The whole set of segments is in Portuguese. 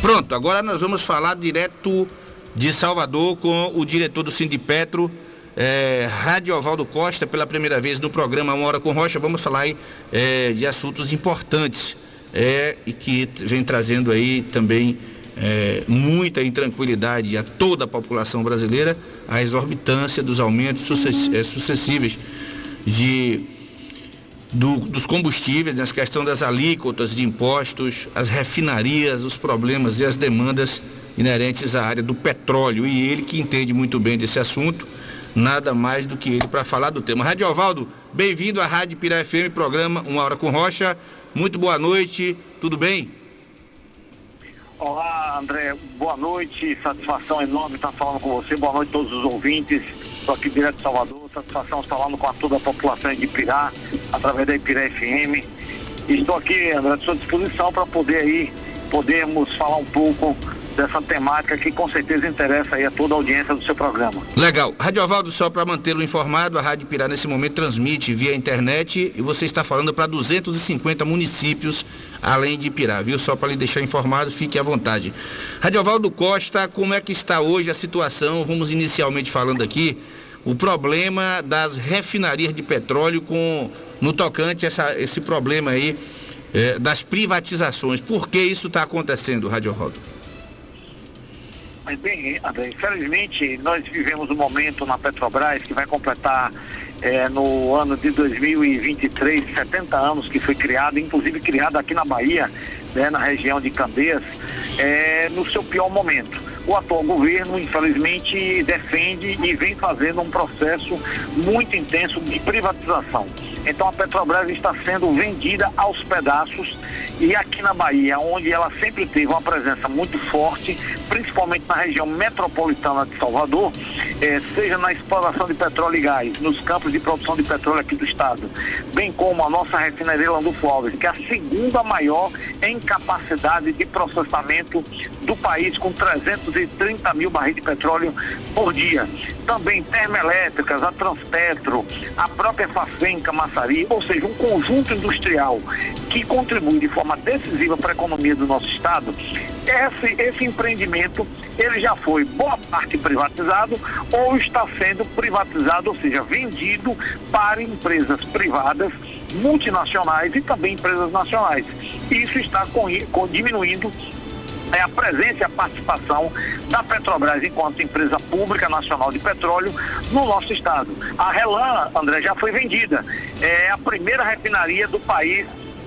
Pronto, agora nós vamos falar direto de Salvador com o diretor do Sindipetro, Radiovaldo Costa, pela primeira vez no programa Uma Hora com Rocha. Vamos falar aí de assuntos importantes e que vem trazendo aí também muita intranquilidade a toda a população brasileira, a exorbitância dos aumentos sucessivos dos combustíveis, nas questão das alíquotas de impostos, as refinarias, os problemas e as demandas inerentes à área do petróleo. E ele, que entende muito bem desse assunto, nada mais do que ele para falar do tema. Radiovaldo, bem-vindo à Rádio Pirá FM, programa Uma Hora com Rocha. Muito boa noite, tudo bem? Olá, André, boa noite, satisfação enorme estar falando com você, boa noite a todos os ouvintes. Estou aqui direto de Salvador, satisfação estar falando com toda a população de Pirá, através da Pirá FM. E estou aqui, André, à sua disposição para podermos falar um pouco dessa temática que com certeza interessa aí a toda a audiência do seu programa. Legal. Radiovaldo, só para mantê-lo informado, a Rádio Pirá nesse momento transmite via internet e você está falando para 250 municípios além de Pirá, viu? Só para lhe deixar informado, fique à vontade. Radiovaldo Costa, como é que está hoje a situação? Vamos inicialmente falando aqui o problema das refinarias de petróleo no tocante esse problema aí das privatizações. Por que isso está acontecendo, Radiovaldo? Mas bem, André, infelizmente nós vivemos um momento na Petrobras que vai completar no ano de 2023, 70 anos que foi criada, inclusive criada aqui na Bahia, na região de Candeias, no seu pior momento. O atual governo, infelizmente, defende e vem fazendo um processo muito intenso de privatização. Então a Petrobras está sendo vendida aos pedaços, e aqui na Bahia, onde ela sempre teve uma presença muito forte, principalmente na região metropolitana de Salvador, seja na exploração de petróleo e gás, nos campos de produção de petróleo aqui do estado, bem como a nossa refinaria Landulfo Alves, que é a segunda maior em capacidade de processamento do país, com 330 mil barris de petróleo por dia. Também termoelétricas, a Transpetro, a própria Fafem Camaçari, ou seja, um conjunto industrial que contribui de forma decisiva para a economia do nosso estado. Esse empreendimento, ele já foi boa parte privatizado ou está sendo privatizado, ou seja, vendido para empresas privadas, multinacionais e também empresas nacionais. Isso está diminuindo a presença e a participação da Petrobras enquanto empresa pública nacional de petróleo no nosso estado. A Relan, André, já foi vendida. É a primeira refinaria do país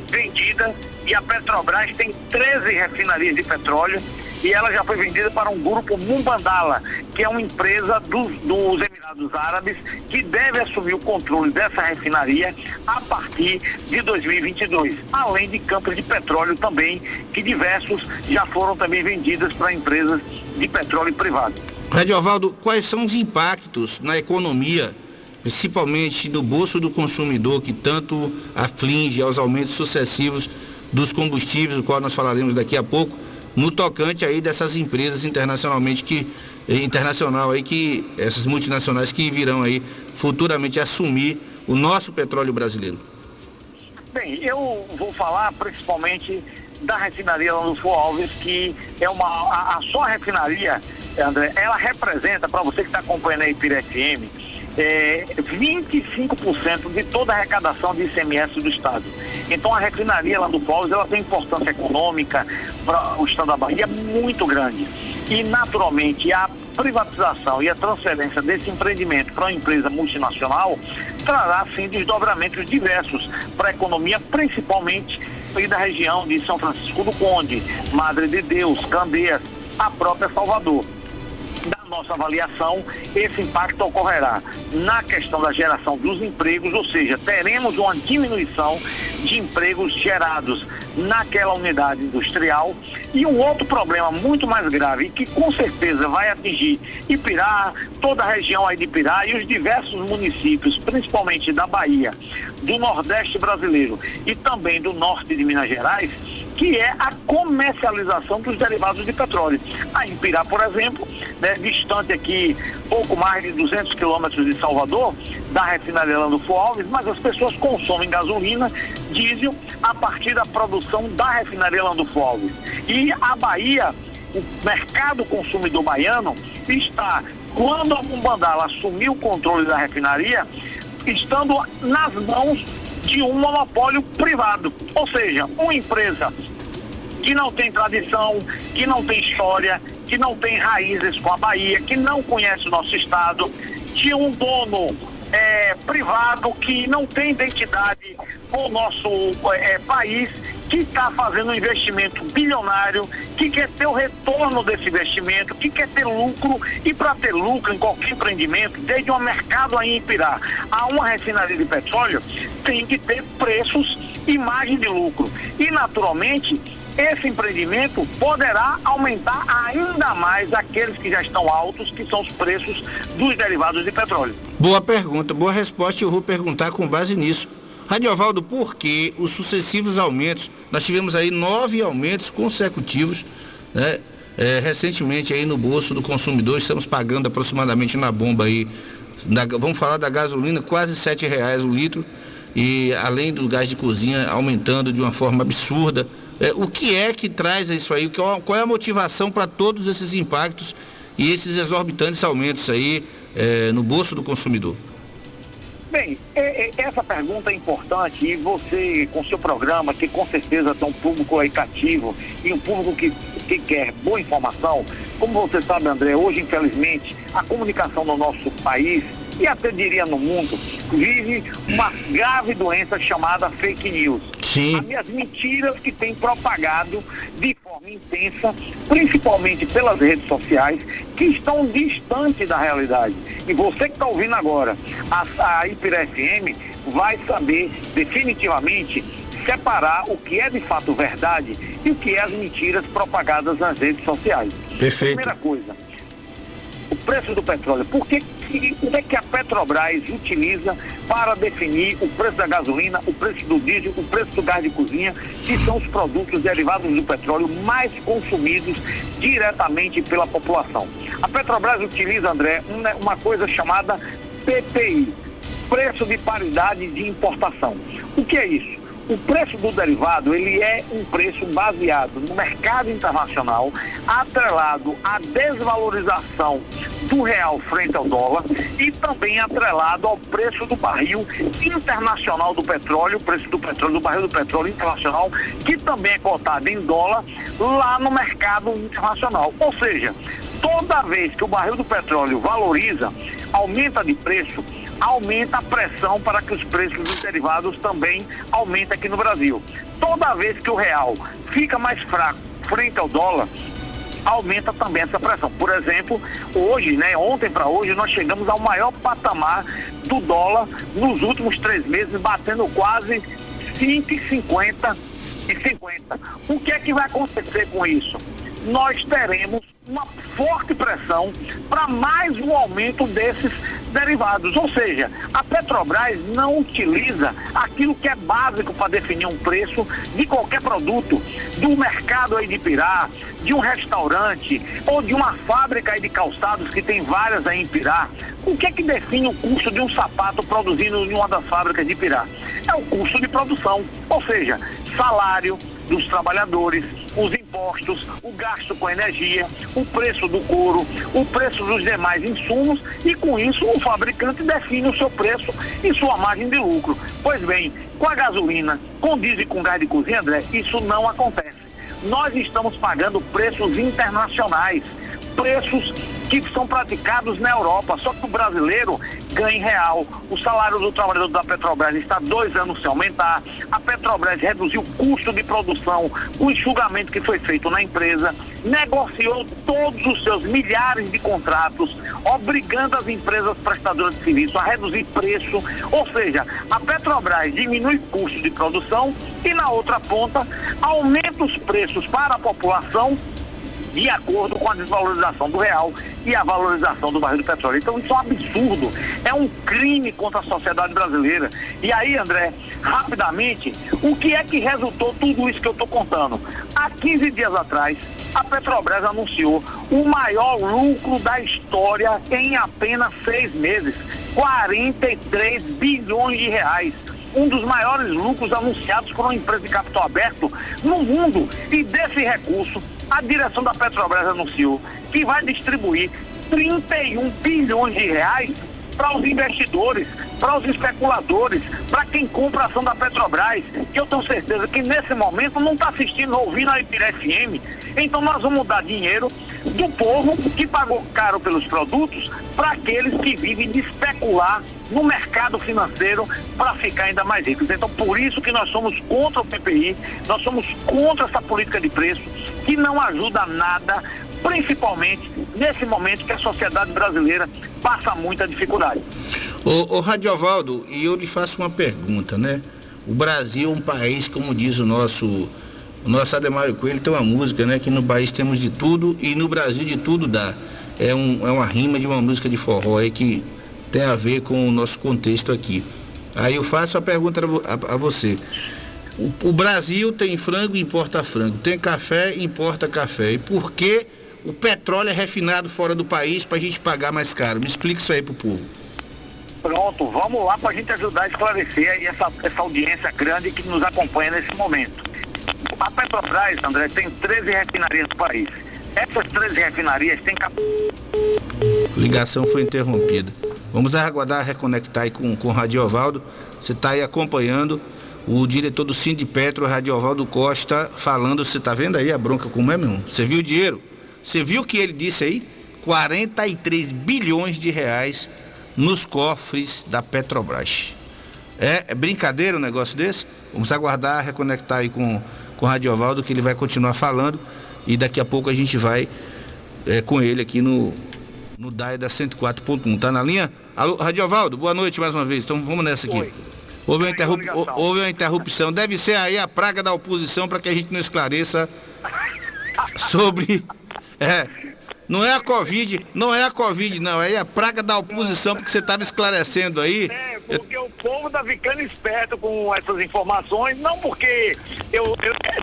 vendida, e a Petrobras tem 13 refinarias de petróleo e ela já foi vendida para um grupo Mubadala, que é uma empresa dos Emirados Árabes, que deve assumir o controle dessa refinaria a partir de 2022, além de campos de petróleo também, que diversos já foram também vendidas para empresas de petróleo privado. Radiovaldo, quais são os impactos na economia, principalmente no bolso do consumidor, que tanto aflige aos aumentos sucessivos dos combustíveis, o qual nós falaremos daqui a pouco, no tocante aí dessas empresas essas multinacionais que virão aí futuramente assumir o nosso petróleo brasileiro? Bem, eu vou falar principalmente da refinaria Landulfo Alves, que é a só refinaria, André, ela representa, para você que está acompanhando a Pirá FM, 25% de toda a arrecadação de ICMS do estado. Então a refinaria Landulfo Alves, ela tem importância econômica para o estado da Bahia muito grande. E naturalmente a privatização e a transferência desse empreendimento para uma empresa multinacional trará sim desdobramentos diversos para a economia, principalmente da região de São Francisco do Conde, Madre de Deus, Candeias, a própria Salvador. Nossa avaliação, esse impacto ocorrerá na questão da geração dos empregos, ou seja, teremos uma diminuição de empregos gerados naquela unidade industrial. E um outro problema muito mais grave, que com certeza vai atingir Ipirá, toda a região aí de Ipirá e os diversos municípios, principalmente da Bahia, do Nordeste brasileiro e também do Norte de Minas Gerais, que é a comercialização dos derivados de petróleo. A Ipirá, por exemplo, distante aqui pouco mais de 200 quilômetros de Salvador, da refinaria Landulfo Alves, mas as pessoas consomem gasolina, diesel, a partir da produção da refinaria Landulfo Alves. E a Bahia, o mercado consumidor baiano está, quando a Mubadala assumiu o controle da refinaria, estando nas mãos de um monopólio privado. Ou seja, uma empresa que não tem tradição, que não tem história, que não tem raízes com a Bahia, que não conhece o nosso estado, de um dono privado que não tem identidade com o nosso país, que está fazendo um investimento bilionário, que quer ter o retorno desse investimento, que quer ter lucro, e para ter lucro em qualquer empreendimento, desde um mercado aí em Ipirá a uma refinaria de petróleo, tem que ter preços e margem de lucro. E naturalmente, esse empreendimento poderá aumentar ainda mais aqueles que já estão altos, que são os preços dos derivados de petróleo. Boa pergunta, boa resposta, e eu vou perguntar com base nisso. Radiovaldo, por que os sucessivos aumentos? Nós tivemos aí 9 aumentos consecutivos, né? Recentemente aí no bolso do consumidor, estamos pagando aproximadamente na bomba aí, vamos falar da gasolina, quase R$7 o litro, e além do gás de cozinha aumentando de uma forma absurda. O que é que traz isso aí? Qual é a motivação para todos esses impactos e esses exorbitantes aumentos aí no bolso do consumidor? Bem, essa pergunta é importante, e você, com seu programa, que com certeza tem um público aí cativo e um público que quer boa informação, como você sabe, André, hoje, infelizmente, a comunicação no nosso país, e até diria no mundo, vive uma grave doença chamada fake news. Sim. As mentiras que têm propagado de forma intensa, principalmente pelas redes sociais, que estão distantes da realidade. E você que está ouvindo agora a Ipirá FM vai saber definitivamente separar o que é de fato verdade e o que é as mentiras propagadas nas redes sociais. Perfeito. Primeira coisa, o preço do petróleo. O que é que a Petrobras utiliza para definir o preço da gasolina, o preço do diesel, o preço do gás de cozinha, que são os produtos derivados do petróleo mais consumidos diretamente pela população? A Petrobras utiliza, André, uma coisa chamada PPI, preço de paridade de importação. O que é isso? O preço do derivado, ele é um preço baseado no mercado internacional, atrelado à desvalorização do real frente ao dólar e também atrelado ao preço do barril internacional do petróleo, o preço do petróleo, do barril do petróleo internacional, que também é cotado em dólar lá no mercado internacional. Ou seja, toda vez que o barril do petróleo valoriza, aumenta de preço, aumenta a pressão para que os preços dos derivados também aumentem aqui no Brasil. Toda vez que o real fica mais fraco frente ao dólar, aumenta também essa pressão. Por exemplo, hoje, ontem para hoje, nós chegamos ao maior patamar do dólar nos últimos 3 meses, batendo quase 5,50 e 50. O que é que vai acontecer com isso? Nós teremos uma forte pressão para mais um aumento desses derivados. Ou seja, a Petrobras não utiliza aquilo que é básico para definir um preço de qualquer produto, do mercado aí de Ipirá, de um restaurante ou de uma fábrica aí de calçados, que tem várias aí em Ipirá. O que é que define o custo de um sapato produzido em uma das fábricas de Ipirá? É o custo de produção, ou seja, salário dos trabalhadores, os impostos, o gasto com energia, o preço do couro, o preço dos demais insumos, e com isso o fabricante define o seu preço e sua margem de lucro. Pois bem, com a gasolina, com diesel e com gás de cozinha, André, isso não acontece. Nós estamos pagando preços internacionais, preços que são praticados na Europa, só que o brasileiro ganha em real. O salário do trabalhador da Petrobras está há 2 anos sem aumentar. A Petrobras reduziu o custo de produção, o enxugamento que foi feito na empresa, negociou todos os seus milhares de contratos, obrigando as empresas prestadoras de serviço a reduzir preço. Ou seja, a Petrobras diminui o custo de produção e, na outra ponta, aumenta os preços para a população de acordo com a desvalorização do real e a valorização do barril do petróleo. Então isso é um absurdo, é um crime contra a sociedade brasileira. E aí, André, rapidamente, o que é que resultou tudo isso que eu estou contando? Há 15 dias atrás, a Petrobras anunciou o maior lucro da história em apenas 6 meses, 43 bilhões de reais. Um dos maiores lucros anunciados por uma empresa de capital aberto no mundo. E desse recurso, A direção da Petrobras anunciou que vai distribuir 31 bilhões de reais para os investidores, para os especuladores, para quem compra a ação da Petrobras, que eu tenho certeza que nesse momento não está assistindo, ouvindo a Ipirá FM. Então nós vamos dar dinheiro do povo que pagou caro pelos produtos para aqueles que vivem de especular no mercado financeiro para ficar ainda mais ricos. Então por isso que nós somos contra o PPI, nós somos contra essa política de preços que não ajuda nada, principalmente nesse momento que a sociedade brasileira passa muita dificuldade. Ô Radiovaldo, e eu lhe faço uma pergunta, né? O Brasil é um país, como diz o nosso Ademário Coelho, tem uma música, né? Que no país temos de tudo e no Brasil de tudo dá. É uma rima de uma música de forró aí que tem a ver com o nosso contexto aqui. Aí eu faço a pergunta a você. O Brasil tem frango, importa frango. Tem café, importa café. E por que o petróleo é refinado fora do país para a gente pagar mais caro? Me explica isso aí pro povo. Pronto, vamos lá para a gente ajudar a esclarecer aí essa audiência grande que nos acompanha nesse momento. A Petrobras, André, tem 13 refinarias no país. Essas 13 refinarias têm... Ligação foi interrompida. Vamos aguardar reconectar aí com o Radiovaldo. Você está aí acompanhando o diretor do Sindipetro, Radiovaldo Costa, falando. Você está vendo aí a bronca como é, meu irmão? Você viu o dinheiro? Você viu o que ele disse aí? 43 bilhões de reais nos cofres da Petrobras. É brincadeira um negócio desse? Vamos aguardar, reconectar aí com o Radiovaldo, que ele vai continuar falando, e daqui a pouco a gente vai com ele aqui no DAE da 104.1. Tá na linha? Alô, Radiovaldo, boa noite mais uma vez. Então vamos nessa aqui. Oi. Houve uma interrupção. Deve ser aí a praga da oposição para que a gente não esclareça sobre... Não é a Covid, não, é a praga da oposição, porque você estava esclarecendo aí. Porque o povo está ficando esperto com essas informações, não porque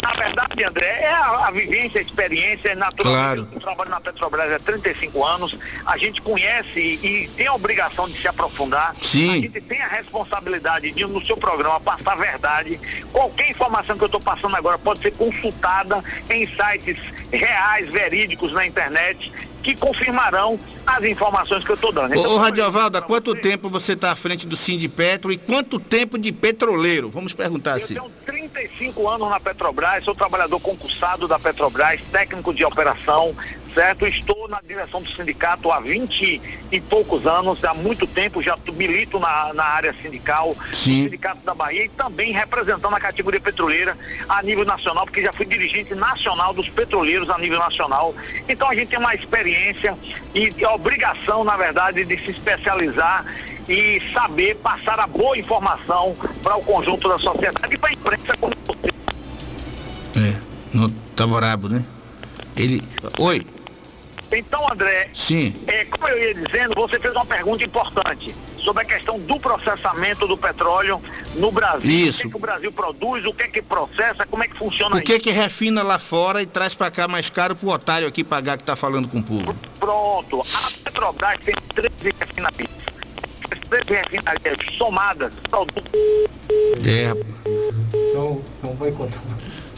na verdade, André, é a vivência, a experiência, naturalmente. Claro. Eu trabalho na Petrobras há 35 anos, a gente conhece e tem a obrigação de se aprofundar. Sim. A gente tem a responsabilidade de, no seu programa, passar a verdade. Qualquer informação que eu estou passando agora pode ser consultada em sites reais, verídicos na internet, que confirmarão as informações que eu estou dando. Então, ô Radiovaldo, há quanto tempo você está à frente do Sindipetro e quanto tempo de petroleiro? Vamos perguntar assim. Eu tenho 35 anos na Petrobras, sou trabalhador concursado da Petrobras, técnico de operação, certo? Estou na direção do sindicato há 20 e poucos anos, há muito tempo, já milito na área sindical, Sim. no Sindicato da Bahia, e também representando a categoria petroleira a nível nacional, porque já fui dirigente nacional dos petroleiros a nível nacional. Então a gente tem uma experiência e a obrigação, na verdade, de se especializar e saber passar a boa informação para o conjunto da sociedade e para a imprensa como você. Não tá brabo, né? Oi. Então, André, Sim. Como eu ia dizendo, você fez uma pergunta importante sobre a questão do processamento do petróleo no Brasil. Isso. O que o Brasil produz, o que processa, como é que funciona isso? O que refina lá fora e traz para cá mais caro pro otário aqui pagar que tá falando com o povo? Pronto. A Petrobras tem 13 refinarias. As 13 refinarias somadas produzem... Então, não vai contar.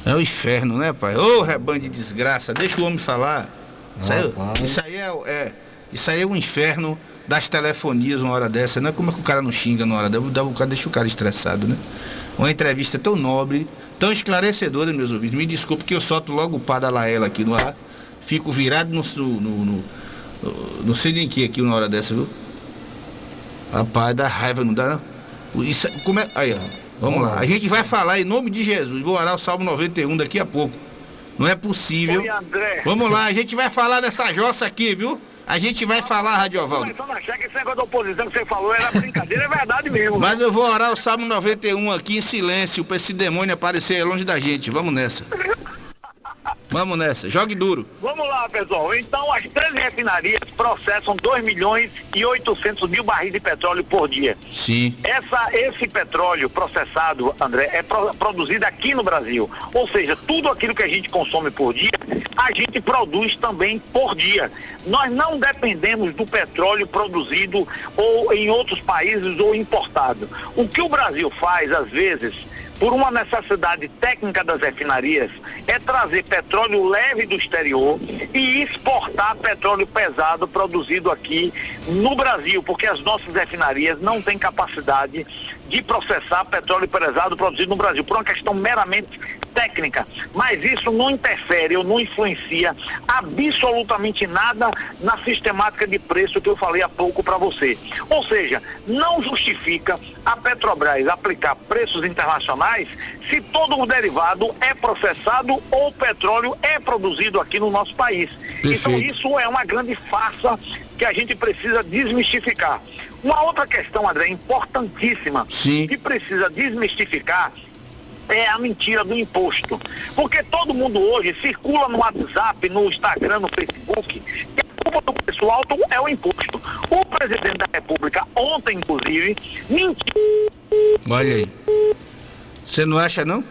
É o inferno, né, pai? Ô, rebanho de desgraça, deixa o homem falar. Isso aí é um inferno das telefonias uma hora dessa, né? Como é que o cara não xinga na hora dessa? Deixa o cara estressado, né? Uma entrevista tão nobre, tão esclarecedora, meus ouvintes. Me desculpe que eu solto logo o pá da Laela aqui no ar. Fico virado não sei nem que aqui uma hora dessa, viu? Rapaz, dá raiva, não dá, não? Isso, como é? Aí, ó. Vamos lá. A gente vai falar em nome de Jesus. Vou orar o Salmo 91 daqui a pouco. Não é possível. Oi, André. Vamos lá, a gente vai falar dessa jossa aqui, viu? A gente vai falar, Radiovaldo. Começando a achar que esse negócio da oposição que você falou era brincadeira, é verdade mesmo. Mas eu vou orar o Salmo 91 aqui em silêncio, pra esse demônio aparecer longe da gente. Vamos nessa. Vamos nessa, jogue duro. Vamos lá, pessoal. Então, as 13 refinarias processam 2.800.000 barris de petróleo por dia. Sim. Esse petróleo processado, André, é produzido aqui no Brasil. Ou seja, tudo aquilo que a gente consome por dia, a gente produz também por dia. Nós não dependemos do petróleo produzido ou em outros países ou importado. O que o Brasil faz, às vezes, por uma necessidade técnica das refinarias, é trazer petróleo leve do exterior e exportar petróleo pesado produzido aqui no Brasil, porque as nossas refinarias não têm capacidade de processar petróleo pesado produzido no Brasil, por uma questão meramente técnica. Mas isso não interfere ou não influencia absolutamente nada na sistemática de preço que eu falei há pouco para você. Ou seja, não justifica a Petrobras aplicar preços internacionais se todo o derivado é processado ou o petróleo é produzido aqui no nosso país. Perfeito. Então isso é uma grande farsa que a gente precisa desmistificar. Uma outra questão, André, importantíssima, Sim. que precisa desmistificar, é a mentira do imposto. Porque todo mundo hoje circula no WhatsApp, no Instagram, no Facebook, que a culpa do preço alto é o imposto. O presidente da República, ontem inclusive, mentiu. Olha aí. Você não acha, não?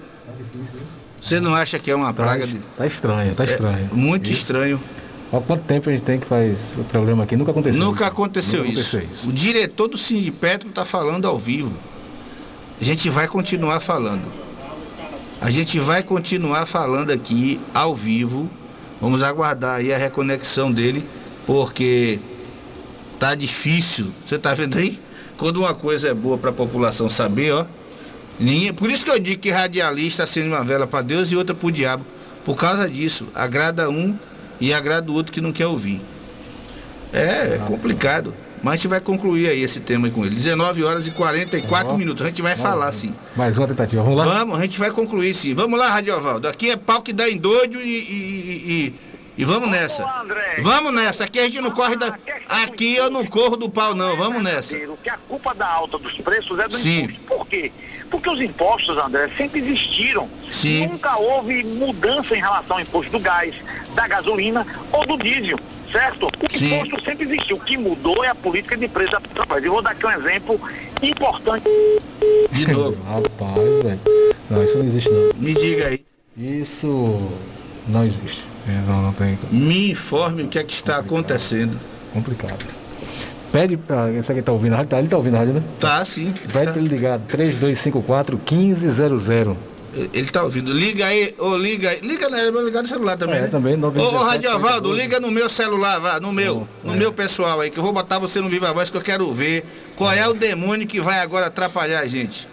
Você não acha que é uma praga? Tá estranho, tá estranho. Muito Isso. estranho. Há quanto tempo a gente tem que faz o programa aqui? Nunca aconteceu Nunca isso. aconteceu Nunca isso. aconteceu isso. O diretor do Sindipetro está falando ao vivo. A gente vai continuar falando. A gente vai continuar falando aqui ao vivo. Vamos aguardar aí a reconexão dele, porque tá difícil. Você tá vendo aí? Quando uma coisa é boa para a população saber, ó. Por isso que eu digo que radialista acende uma vela para Deus e outra para o diabo. Por causa disso, agrada um e agrada o outro que não quer ouvir. É complicado. Mas a gente vai concluir aí esse tema aí com ele. 19 horas e 44 minutos. A gente vai falar, sim. Mais uma tentativa. Vamos lá? Vamos, a gente vai concluir, sim. Vamos lá, Radiovaldo. Aqui é pau que dá em doido e vamos nessa. Lá, André. Vamos nessa. Aqui a gente não corre da... Aqui eu não corro do pau, não. Vamos nessa. Que a culpa da alta dos preços é do Sim. imposto. Por quê? Porque os impostos, André, sempre existiram. Sim. Nunca houve mudança em relação ao imposto do gás, da gasolina ou do diesel, certo? O Sim. imposto sempre existiu. O que mudou é a política de preço da Petrobras. Eu vou dar aqui um exemplo importante. De novo. Rapaz, velho. Não, isso não existe não. Me diga aí. Isso não existe. Não tem. Me informe o que é que está acontecendo. Complicado. Pede, esse aqui tá ouvindo a rádio, ele tá ouvindo a rádio, né? Tá, sim. Pede pra ele ligar 3254-1500. Ele tá ouvindo. Liga aí, liga aí. Liga no celular também, né? Também. Ô, Radiovaldo, liga no meu celular, vá, no meu pessoal aí, que eu vou botar você no Viva Voz, que eu quero ver qual é o demônio que vai agora atrapalhar a gente.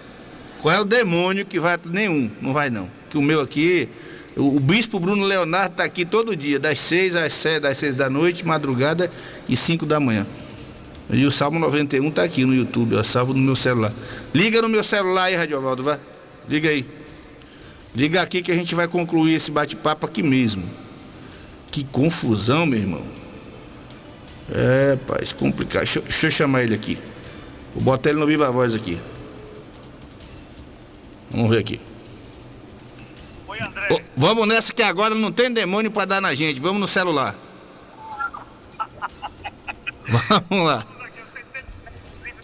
Qual é o demônio que vai... Nenhum, não vai não. Que o meu aqui, o bispo Bruno Leonardo tá aqui todo dia, das 6 às 7, das 6 da noite, madrugada e 5 da manhã. E o Salmo 91 tá aqui no YouTube, eu salvo no meu celular. Liga no meu celular aí, Radiovaldo, vai. Liga aí. Liga aqui que a gente vai concluir esse bate-papo aqui mesmo. Que confusão, meu irmão. É, paz, complicado. Deixa eu chamar ele aqui. Vou botar ele no Viva Voz aqui. Vamos ver aqui. Oi, André. Vamos nessa que agora não tem demônio pra dar na gente. Vamos no celular. Vamos lá.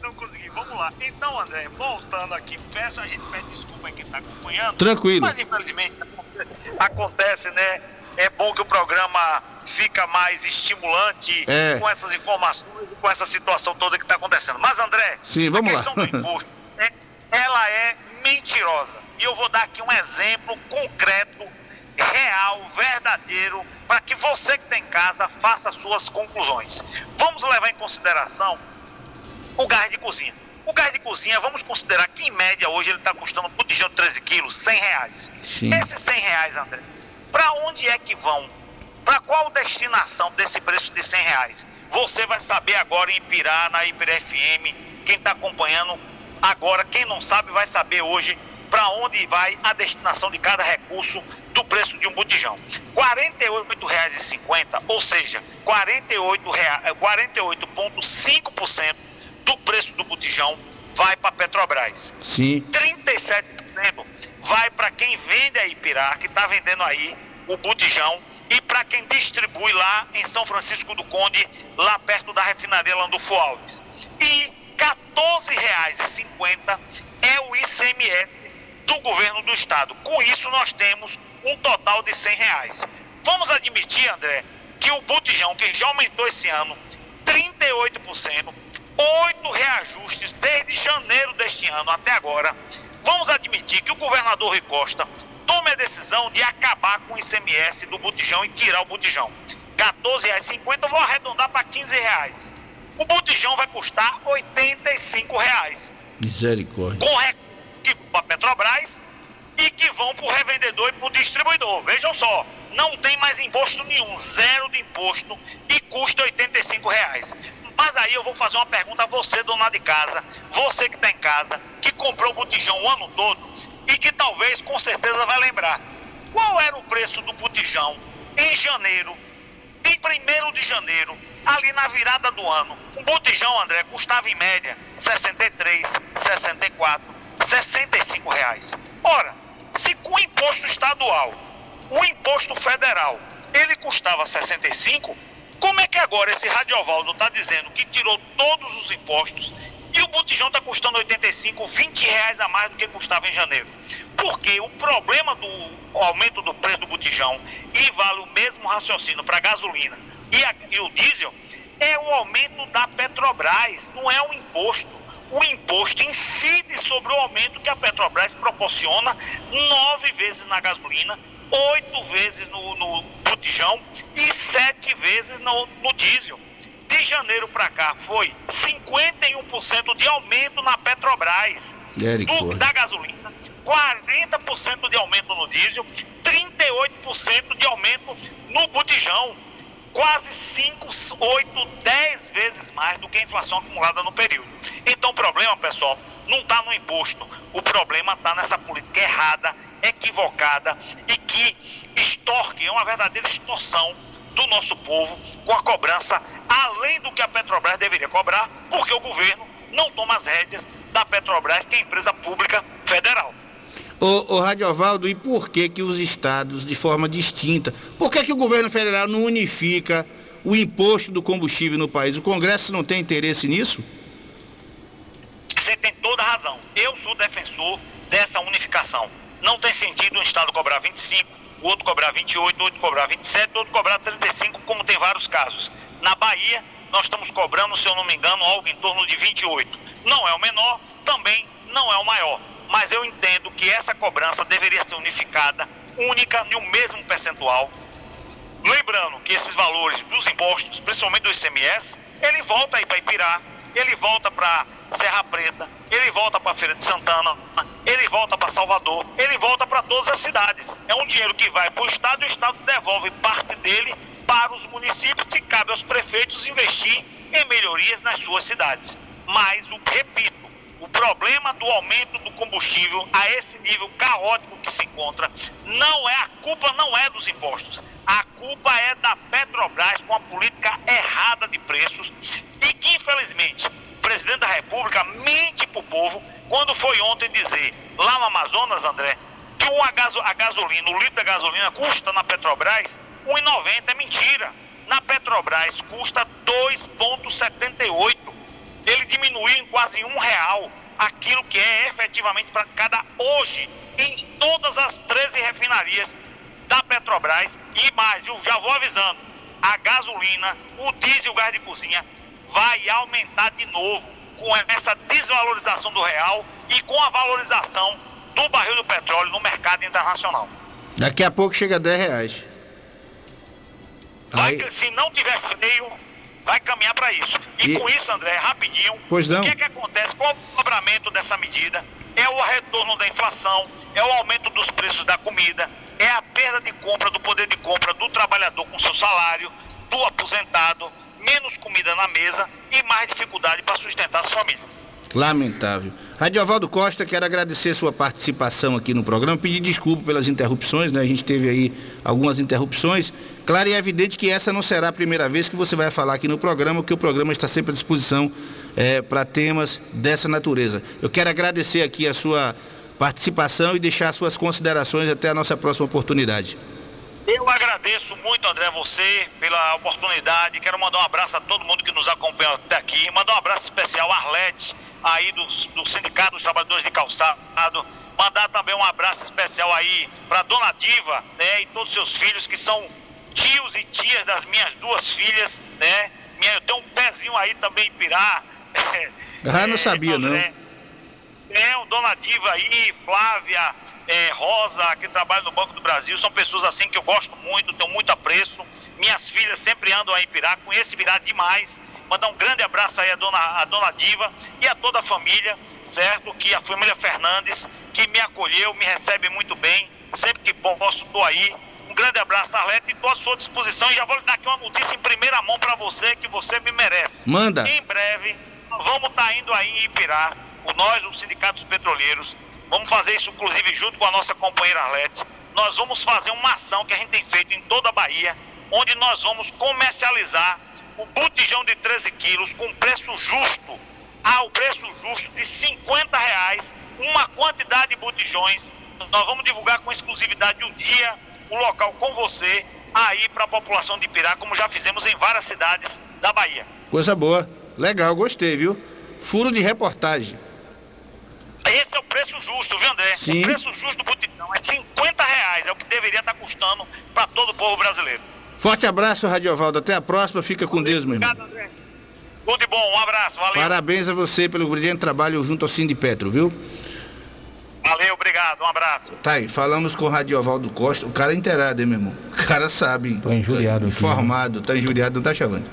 Não consegui. Vamos lá. Então, André, voltando aqui, a gente pede desculpa a quem está acompanhando. Tranquilo. Mas infelizmente acontece, né? É bom que o programa fica mais estimulante com essas informações, com essa situação toda que está acontecendo. Mas, André, sim, vamos a questão do imposto, ela é mentirosa. E eu vou dar aqui um exemplo concreto, real, verdadeiro, para que você que está em casa faça as suas conclusões. Vamos levar em consideração o gás de cozinha. O gás de cozinha, vamos considerar que em média hoje ele está custando um botijão de 13 quilos, R$100. Sim. Esses R$100, André, para onde é que vão? Para qual destinação desse preço de R$100? Você vai saber agora em Ipirá, na Ipirá FM, quem está acompanhando agora, quem não sabe vai saber hoje para onde vai a destinação de cada recurso do preço de um botijão. R$ 48,50, ou seja, 48,5% do preço do botijão vai para a Petrobras. Sim. 37% vai para quem vende a Ipirá, que está vendendo aí o botijão, e para quem distribui lá em São Francisco do Conde, lá perto da refinaria Landulfo Alves. E R$ 14,50 é o ICMS do governo do estado. Com isso nós temos um total de R$100. Vamos admitir, André, que o botijão, que já aumentou esse ano 38%, 8 reajustes desde janeiro deste ano até agora, Vamos admitir que o governador Rui Costa tome a decisão de acabar com o ICMS do botijão e tirar o botijão. R$14,50, eu vou arredondar para R$15. O botijão vai custar R$85. Misericórdia. Com recursos que vão para a Petrobras e que vão para o revendedor e para o distribuidor. Vejam só, não tem mais imposto nenhum, zero de imposto e custa R$85. Mas aí eu vou fazer uma pergunta a você, dona de casa, você que está em casa, que comprou o botijão o ano todo e que talvez, com certeza, vai lembrar. Qual era o preço do botijão em janeiro, em 1º de janeiro, ali na virada do ano? Um botijão, André, custava em média R$63, R$64, R$65. Ora, se com o imposto estadual, o imposto federal, ele custava 65, como é que agora esse Radiovaldo está dizendo que tirou todos os impostos e o botijão está custando 85, R$20 a mais do que custava em janeiro? Porque o problema do aumento do preço do botijão, e vale o mesmo raciocínio para a gasolina e o diesel, é o aumento da Petrobras, não é o imposto. O imposto incide sobre o aumento que a Petrobras proporciona 9 vezes na gasolina, 8 vezes no botijão e 7 vezes no diesel. De janeiro para cá foi 51% de aumento na Petrobras da gasolina, 40% de aumento no diesel, 38% de aumento no botijão, quase 5, 8, 10 vezes mais do que a inflação acumulada no período. Então o problema, pessoal, não está no imposto, o problema está nessa política errada, equivocada e que extorque, é uma verdadeira extorsão do nosso povo com a cobrança além do que a Petrobras deveria cobrar, porque o governo não toma as rédeas da Petrobras, que é empresa pública federal. Ô Radiovaldo, e por que os estados, de forma distinta, por que o governo federal não unifica o imposto do combustível no país? O Congresso não tem interesse nisso? Você tem toda a razão. Eu sou defensor dessa unificação. Não tem sentido um estado cobrar 25, o outro cobrar 28, o outro cobrar 27, o outro cobrar 35, como tem vários casos. Na Bahia, nós estamos cobrando, se eu não me engano, algo em torno de 28. Não é o menor, também não é o maior. Mas eu entendo que essa cobrança deveria ser unificada, única, em um mesmo percentual. Lembrando que esses valores dos impostos, principalmente do ICMS, ele volta aí para Ipirá, ele volta para Serra Preta, ele volta para Feira de Santana, ele volta para Salvador, ele volta para todas as cidades. É um dinheiro que vai para o Estado e o Estado devolve parte dele para os municípios e cabe aos prefeitos investir em melhorias nas suas cidades. Mas, repito, o problema do aumento do combustível a esse nível caótico que se encontra, a culpa não é dos impostos, a culpa é da Petrobras com a política errada de preços e que, infelizmente, o presidente da República mente para o povo quando foi ontem dizer, lá no Amazonas, André, que a gasolina, o litro da gasolina custa na Petrobras R$1,90, é mentira. Na Petrobras custa 2,78. Ele diminuiu em quase R$1 aquilo que é efetivamente praticada hoje em todas as 13 refinarias da Petrobras. E mais, eu já vou avisando, a gasolina, o diesel e o gás de cozinha vai aumentar de novo com essa desvalorização do real e com a valorização do barril do petróleo no mercado internacional. Daqui a pouco chega a R$10. Se não tiver freio, vai caminhar para isso. E com isso, André, rapidinho, pois não. O que acontece com o cobramento dessa medida? É o retorno da inflação, é o aumento dos preços da comida, é a perda de compra, do poder de compra do trabalhador com seu salário, do aposentado, menos comida na mesa e mais dificuldade para sustentar as famílias. Lamentável. Radiovaldo Costa, quero agradecer sua participação aqui no programa, pedir desculpa pelas interrupções, né? A gente teve aí algumas interrupções. Claro e evidente que essa não será a primeira vez que você vai falar aqui no programa, que o programa está sempre à disposição para temas dessa natureza. Eu quero agradecer aqui a sua participação e deixar suas considerações até a nossa próxima oportunidade. Eu agradeço muito, André, você pela oportunidade. Quero mandar um abraço a todo mundo que nos acompanhou até aqui. Mandar um abraço especial a Arlete, aí do Sindicato dos Trabalhadores de Calçado. Mandar também um abraço especial aí para Dona Diva, né, e todos os seus filhos, que são tios e tias das minhas duas filhas, né? Eu tenho um pezinho aí também em Pirá. Não sabia, não. Tem Dona Diva aí, Flávia, Rosa, que trabalha no Banco do Brasil, são pessoas assim que eu gosto muito, tenho muito apreço. Minhas filhas sempre andam aí em Ipirá, conheço Ipirá demais. Mandar um grande abraço aí a dona Diva e a toda a família, certo? Que a família Fernandes, que me acolheu, me recebe muito bem. Sempre que posso, estou aí. Um grande abraço, Arlete, e estou à sua disposição. E já vou dar aqui uma notícia em primeira mão para você, que você me merece. Manda. Em breve, vamos estar indo aí em Ipirá, nós, os sindicatos petroleiros, vamos fazer isso, inclusive, junto com a nossa companheira Arlete. Nós vamos fazer uma ação que a gente tem feito em toda a Bahia, onde nós vamos comercializar o botijão de 13 quilos com preço justo, ao preço justo de R$50, uma quantidade de botijões. Nós vamos divulgar com exclusividade o dia, o local com você, aí para a população de Ipirá, como já fizemos em várias cidades da Bahia. Coisa boa. Legal, gostei, viu? Furo de reportagem. Esse é o preço justo, viu, André? Sim. O preço justo do botijão é R$50, é o que deveria estar custando para todo o povo brasileiro. Forte abraço, Radiovaldo. Até a próxima. Fica com Deus, meu irmão. Obrigado, André. Tudo de bom, um abraço, valeu. Parabéns a você pelo brilhante trabalho junto ao Sindipetro, viu? Valeu, obrigado, um abraço. Tá aí, falamos com o Radiovaldo Costa. O cara é inteirado, hein, meu irmão? O cara sabe. Tô injuriado aqui, informado, tá injuriado, não tá chavando.